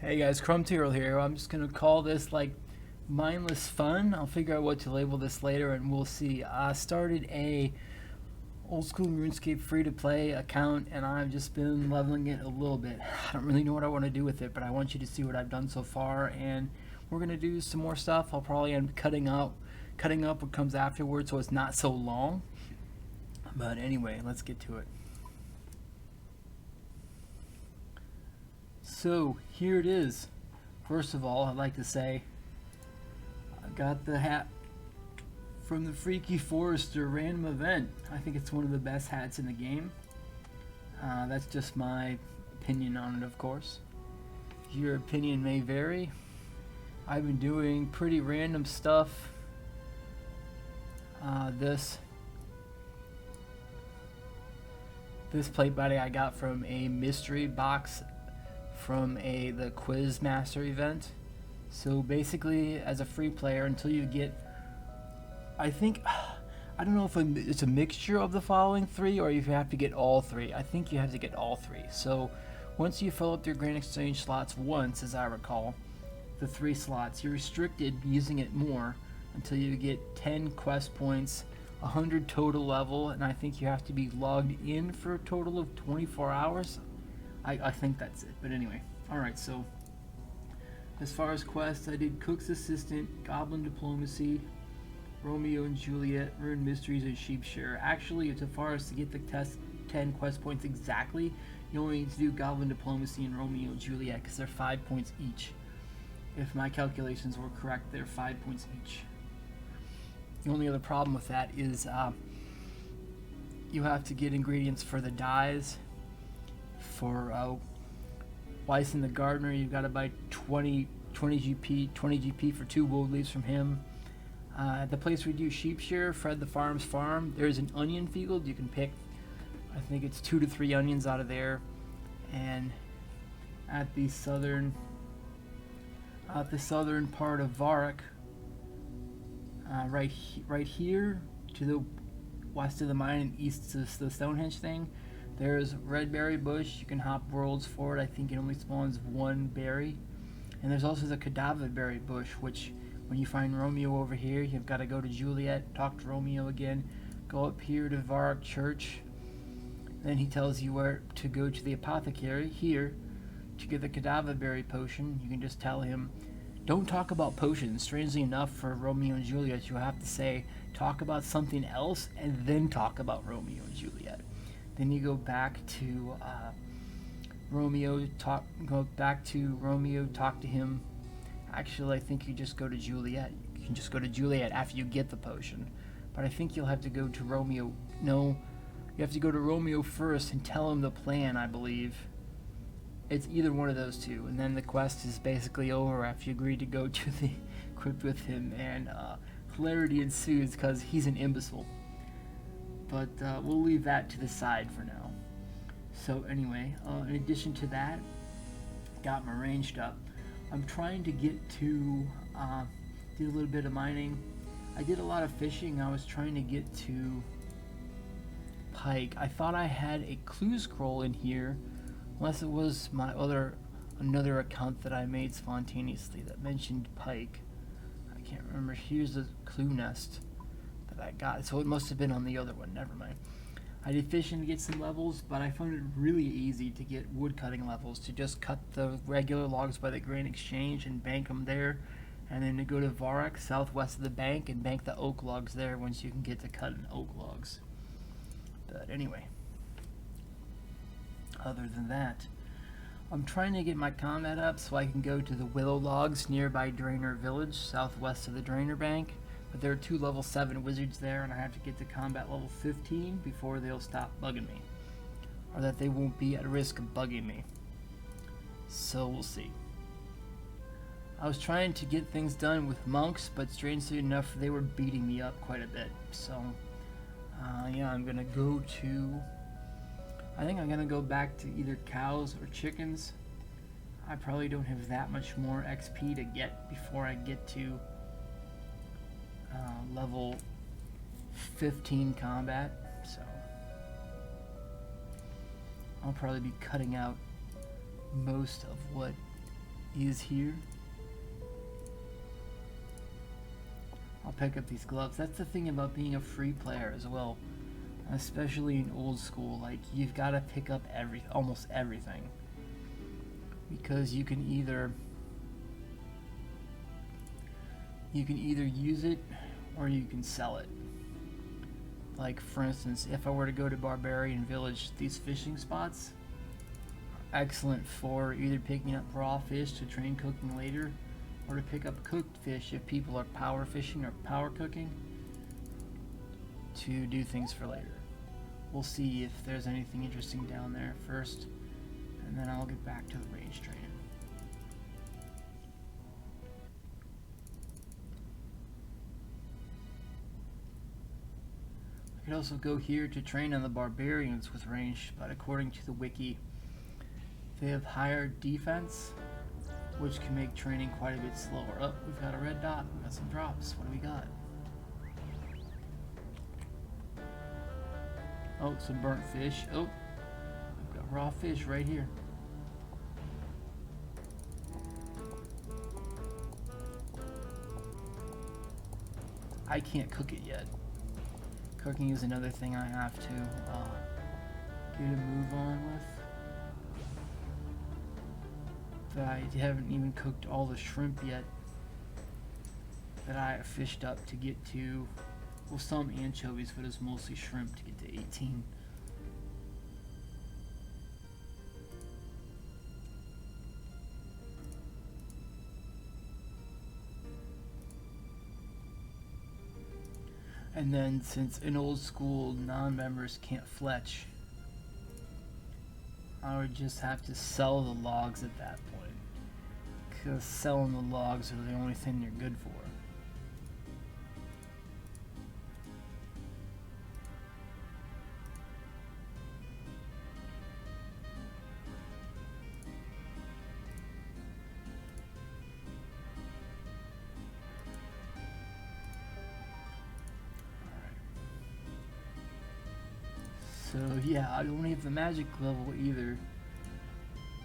Hey guys, Crumb here. I'm just gonna call this like mindless fun. I'll figure out what to label this later and we'll see. I started a old school RuneScape free to play account and I've just been leveling it a little bit. I don't really know what I want to do with it, but I want you to see what I've done so far, and we're gonna do some more stuff. I'll probably end up cutting up what comes afterwards so it's not so long. But anyway, let's get to it. So here it is. First of all, I'd like to say I got the hat from the Freaky Forester random event. I think it's one of the best hats in the game. That's just my opinion on it, of course. Your opinion may vary. I've been doing pretty random stuff. This plate body I got from a mystery box from the Quiz Master event. So basically, as a free player, until you get, I don't know if it's a mixture of the following three or if you have to get all three. I think you have to get all three. So once you fill up your Grand Exchange slots once, as I recall, the 3 slots, you're restricted using it more until you get 10 quest points, 100 total level, and I think you have to be logged in for a total of 24 hours. I think that's it, but anyway. Alright, so as far as quests, I did Cook's Assistant, Goblin Diplomacy, Romeo and Juliet, Rune Mysteries, and Sheepshearer. Actually, as far as to get the 10 quest points exactly, you only need to do Goblin Diplomacy and Romeo and Juliet because they're 5 points each. If my calculations were correct, they're 5 points each. The only other problem with that is you have to get ingredients for the dyes. For Wyson the Gardener, you've got to buy 20 GP for 2 wool leaves from him. At the place we do Sheepshearer, Fred the Farm's farm, there's an onion field. You can pick, I think it's 2 to 3 onions out of there. And at the southern part of Varrock, right here to the west of the mine and east of the Stonehenge thing, there's red berry bush. You can hop worlds for it. I think it only spawns 1 berry. And there's also the cadaver berry bush, which when you find Romeo over here, you've got to go to Juliet, talk to Romeo again, go up here to Varrock Church. Then he tells you where to go to the apothecary here to get the cadaver berry potion. You can just tell him, don't talk about potions. Strangely enough, for Romeo and Juliet, you have to say, talk about something else and then talk about Romeo and Juliet. Then you go back to Romeo, talk to him. Actually, I think you just go to Juliet. You can just go to Juliet after you get the potion. But I think you'll have to go to Romeo. No, you have to go to Romeo first and tell him the plan, I believe. It's either one of those two. And then the quest is basically over after you agree to go to the crypt with him. And hilarity ensues because he's an imbecile. But we'll leave that to the side for now. So anyway, in addition to that, got my ranged up. I'm trying to get to, did a little bit of mining. I did a lot of fishing. I was trying to get to pike. I thought I had a clue scroll in here, unless it was my another account that I made spontaneously that mentioned pike. I can't remember. Here's the clue nest that I got, so it must have been on the other one. Never mind. I did fishing to get some levels, but I found it really easy to get wood cutting levels, to just cut the regular logs by the Grand Exchange and bank them there, and then to go to Varrock, southwest of the bank, and bank the oak logs there once you can get to cutting oak logs. But anyway, other than that, I'm trying to get my combat up so I can go to the willow logs nearby Drainer Village, southwest of the Drainer Bank. But there are 2 level 7 wizards there, and I have to get to combat level 15 before they'll stop bugging me. Or that they won't be at risk of bugging me. So we'll see. I was trying to get things done with monks, but strangely enough, they were beating me up quite a bit. So, yeah, I'm gonna go to... I think I'm gonna go back to either cows or chickens. I probably don't have that much more XP to get before I get to level 15 combat, so I'll probably be cutting out most of what is here. I'll pick up these gloves. That's the thing about being a free player as well, especially in old school. Like, you've got to pick up almost everything, because you can either use it or you can sell it. Like, for instance, if I were to go to Barbarian Village, these fishing spots are excellent for either picking up raw fish to train cooking later, or to pick up cooked fish if people are power fishing or power cooking to do things for later. We'll see if there's anything interesting down there first, and then I'll get back to the range training. I could also go here to train on the barbarians with range, but according to the wiki, they have higher defense, which can make training quite a bit slower. Oh, we've got a red dot. We've got some drops. What do we got? Oh, some burnt fish. Oh, I've got raw fish right here. I can't cook it yet. Cooking is another thing I have to get a move on with. I haven't even cooked all the shrimp yet that I fished up to get to, well, some anchovies, but it's mostly shrimp to get to 18. And then, since in old school non-members can't fletch, I would just have to sell the logs at that point, because selling the logs are the only thing they're good for. So yeah, I don't have the magic level either.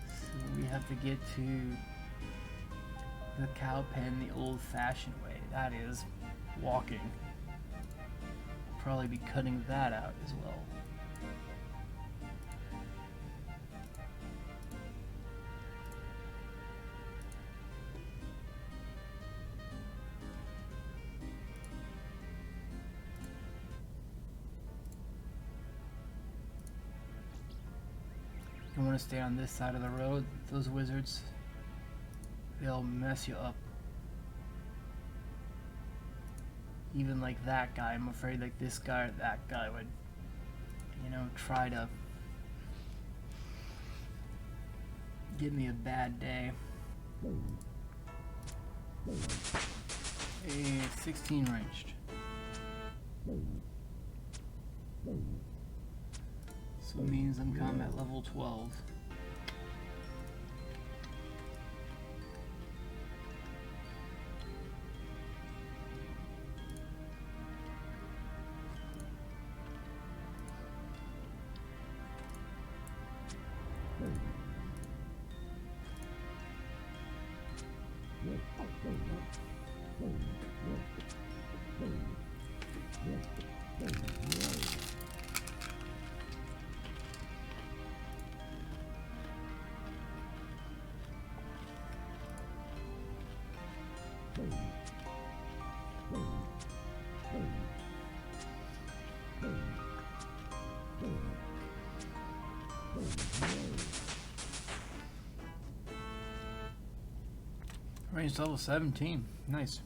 So we have to get to the cow pen the old-fashioned way. That is, walking. Probably be cutting that out as well. You want to stay on this side of the road. Those wizards, they'll mess you up. Even like that guy, I'm afraid like this guy or that guy would, you know, try to give me a bad day. A 16 ranged. So it means I'm combat level 12. Range level 17. Nice.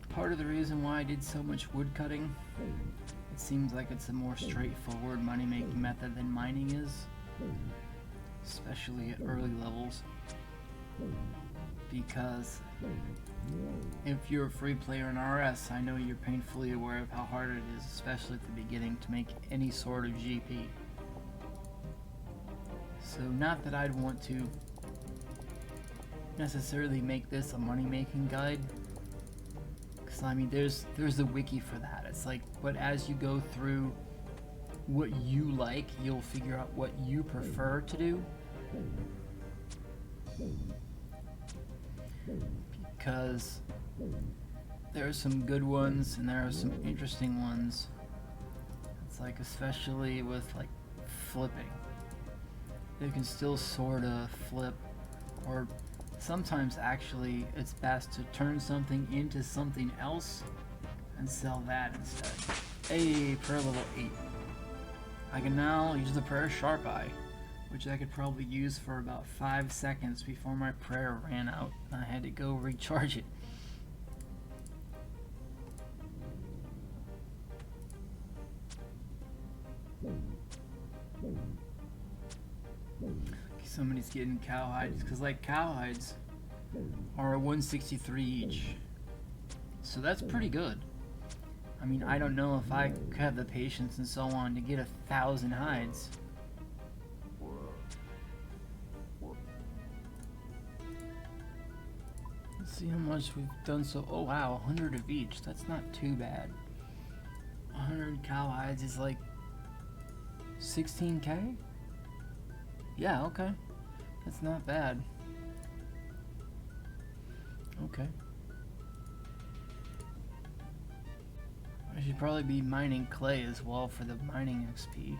Part of the reason why I did so much wood cutting, it seems like it's a more straightforward money-making method than mining is, especially at early levels, because if you're a free player in RS, I know you're painfully aware of how hard it is, especially at the beginning, to make any sort of GP. So not that I'd want to necessarily make this a money-making guide, because I mean there's the wiki for that. It's like, but as you go through what you like, you'll figure out what you prefer to do. because there are some good ones and there are some interesting ones. It's like, especially with like flipping, you can still sort of flip, or sometimes actually it's best to turn something into something else and sell that instead. Hey, prayer level 8. I can now use the prayer sharp eye, which I could probably use for about 5 seconds before my prayer ran out and I had to go recharge it. Somebody's getting cowhides, because like cowhides are 163 each, so that's pretty good. I mean, I don't know if I could have the patience and so on to get 1,000 hides. Let's see how much we've done. So, oh wow, 100 of each. That's not too bad. 100 cowhides is like 16k? Yeah, okay. That's not bad. Okay. I should probably be mining clay as well for the mining XP.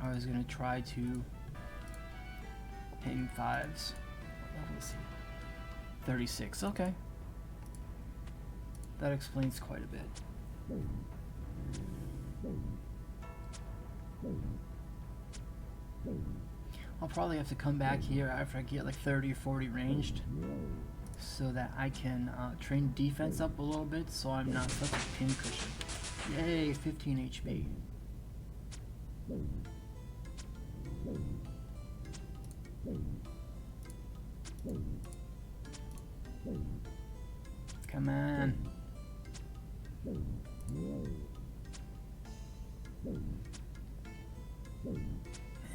I was gonna try to hang 5s. Let's see. 36, okay. That explains quite a bit. I'll probably have to come back here after I get like 30 or 40 ranged, so that I can train defense up a little bit, so I'm not such a pincushion. Yay, 15 HP. Come on.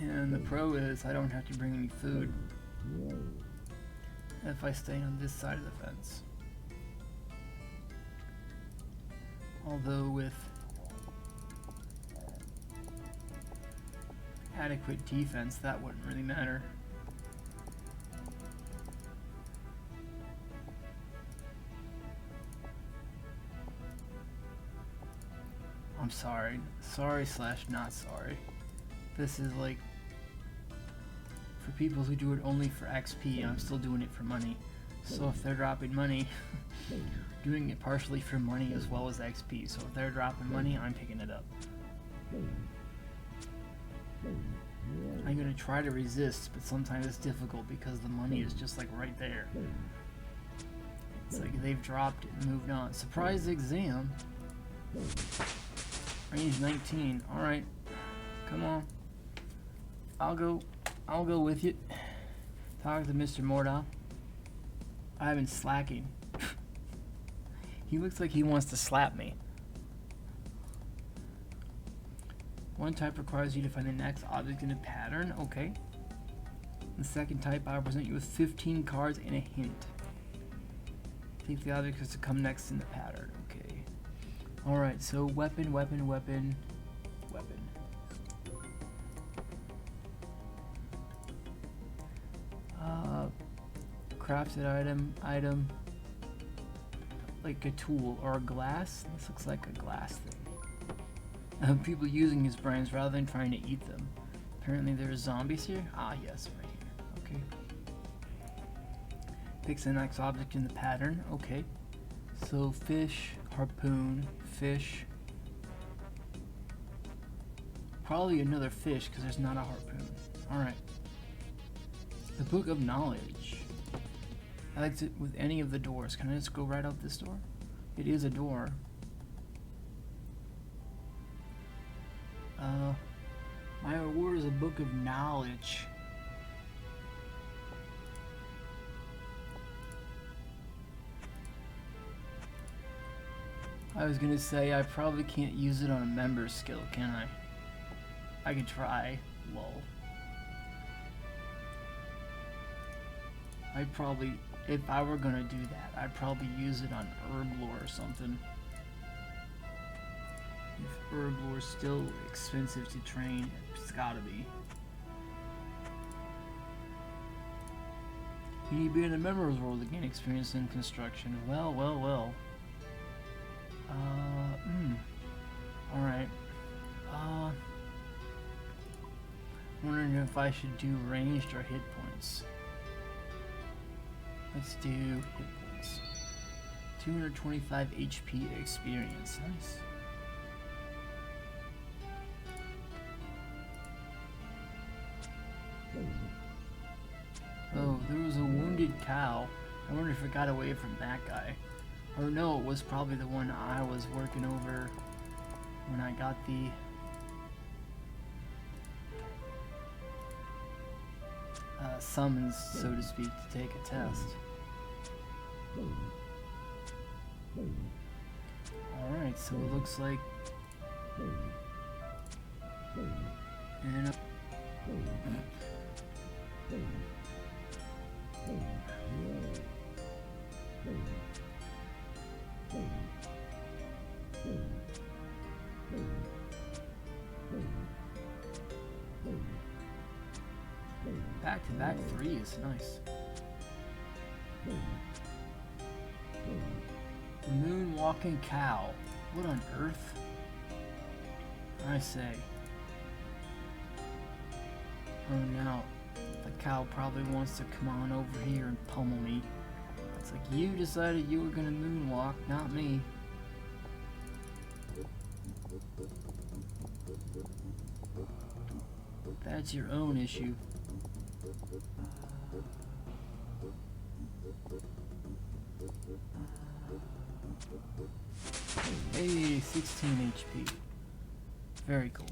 And the pro is I don't have to bring any food if I stay on this side of the fence. Although with adequate defense, that wouldn't really matter. I'm sorry. Sorry / not sorry. This is like for people who do it only for XP, and I'm still doing it for money. So if they're dropping money, doing it partially for money as well as XP. So if they're dropping money, I'm picking it up. I'm gonna try to resist, but sometimes it's difficult because the money is just like right there. It's like they've dropped it and moved on. Surprise exam. Range 19. Alright. Come on. I'll go with you. Talk to Mr. Mordau. I've been slacking. He looks like he wants to slap me. One type requires you to find the next object in a pattern. Okay. The second type, I'll present you with 15 cards and a hint. Take the object that's to come next in the pattern. Okay. Alright, so weapon. Crafted item, like a tool or a glass. This looks like a glass thing. People using his brains rather than trying to eat them. Apparently there's zombies here. Ah, yes, right here. Okay. Picks the next object in the pattern. Okay. So fish, harpoon, fish. Probably another fish because there's not a harpoon. Alright. The Book of Knowledge. I like it with any of the doors. Can I just go right out this door? It is a door. My reward is a Book of Knowledge. I was gonna say I probably can't use it on a member skill, can I? I could try. Lol. I'd probably, if I were gonna do that, I'd probably use it on herb lore or something. If herb lore is still expensive to train, it's gotta be. You need to be in the members world to gain experience in construction. Well, well, well. Alright. I'm wondering if I should do ranged or hit points. Let's do hit points. 225 HP experience. Nice. Oh, there was a wounded cow. I wonder if it got away from that guy. Or no, it was probably the one I was working over when I got the summons, so to speak, to take a test. Alright, so it looks like... And back-to-back 3 is nice. The moon-walking cow. What on earth? I say. Oh no. The cow probably wants to come on over here and pummel me. It's like, you decided you were gonna moonwalk, not me. That's your own issue. Hey, 16 HP. Very cool.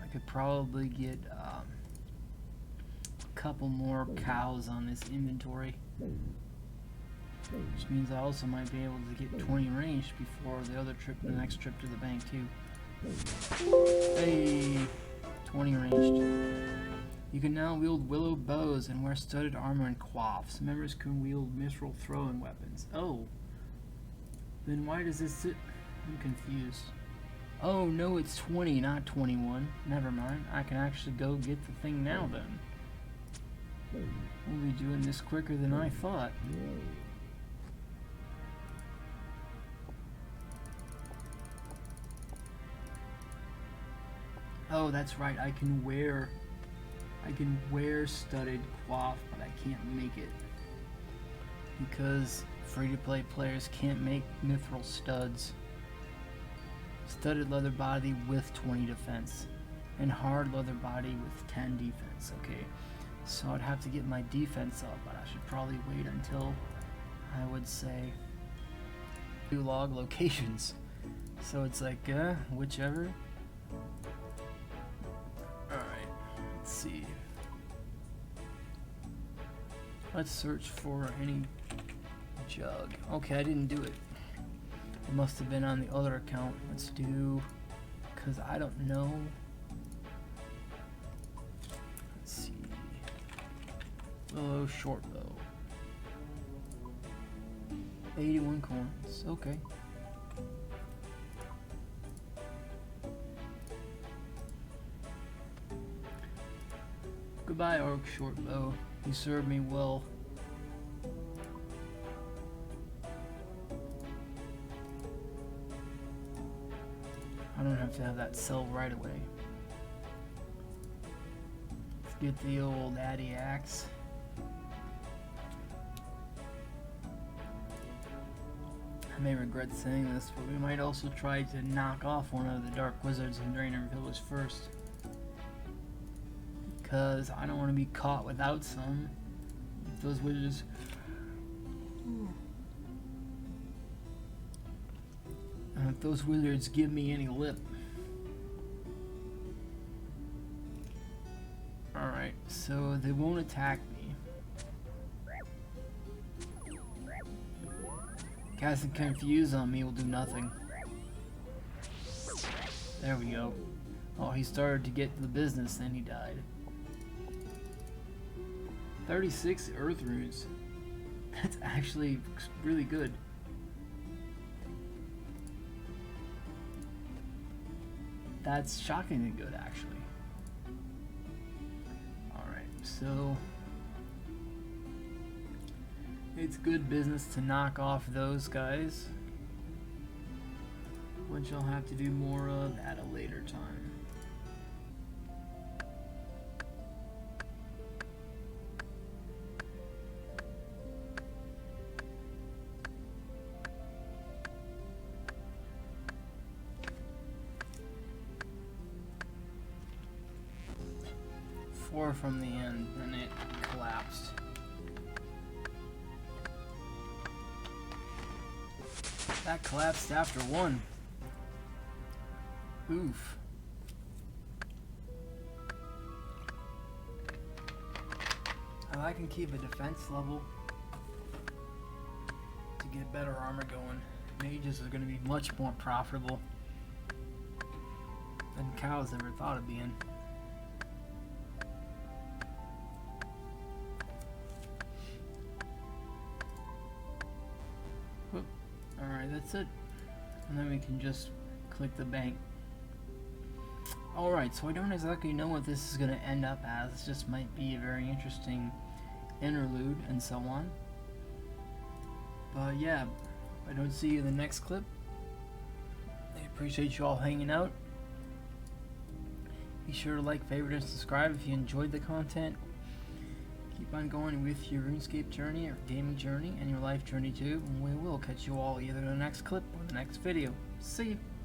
I could probably get a couple more cows on this inventory, which means I also might be able to get 20 ranged before the next trip to the bank too. Hey, 20 ranged. You can now wield willow bows and wear studded armor and coifs. Members can wield mithril throwing weapons. Oh, then why does this sit? I'm confused. Oh no, it's 20, not 21. Never mind. I can actually go get the thing now then. We'll be doing this quicker than I thought. Oh, that's right. I can wear studded coif, but I can't make it because free-to-play players can't make mithril studs. Studded leather body with 20 defense and hard leather body with 10 defense. Okay, so I'd have to get my defense up, but I should probably wait until, I would say, 2 log locations. So it's like whichever. Alright, let's see. Let's search for any jug. Okay, I didn't do it. It must have been on the other account. Let's do, because I don't know. Let's see. Oh, short bow. 81 coins. Okay. Goodbye, Orc Short Bow. You served me well. I don't have to have that sell right away. Let's get the old Addy axe. I may regret saying this, but we might also try to knock off one of the Dark Wizards in Draenor Village first. Because I don't want to be caught without some. If those wizards... if those wizards give me any lip. Alright, so they won't attack me. Casting Confuse on me will do nothing. There we go. Oh, he started to get the business, then he died. 36 Earth Runes. That's actually really good. That's shockingly good, actually. Alright, so it's good business to knock off those guys, which I'll have to do more of at a later time. Four from the end, and it collapsed. That collapsed after one. Oof. If I can keep a defense level to get better armor going, mages are going to be much more profitable than cows ever thought of being. Alright, that's it. And then we can just click the bank. Alright, so I don't exactly know what this is going to end up as. This just might be a very interesting interlude and so on. But yeah, if I don't see you in the next clip, I appreciate you all hanging out. Be sure to like, favorite, and subscribe if you enjoyed the content. Keep on going with your RuneScape journey or gaming journey and your life journey too, and we will catch you all either in the next clip or the next video. See you!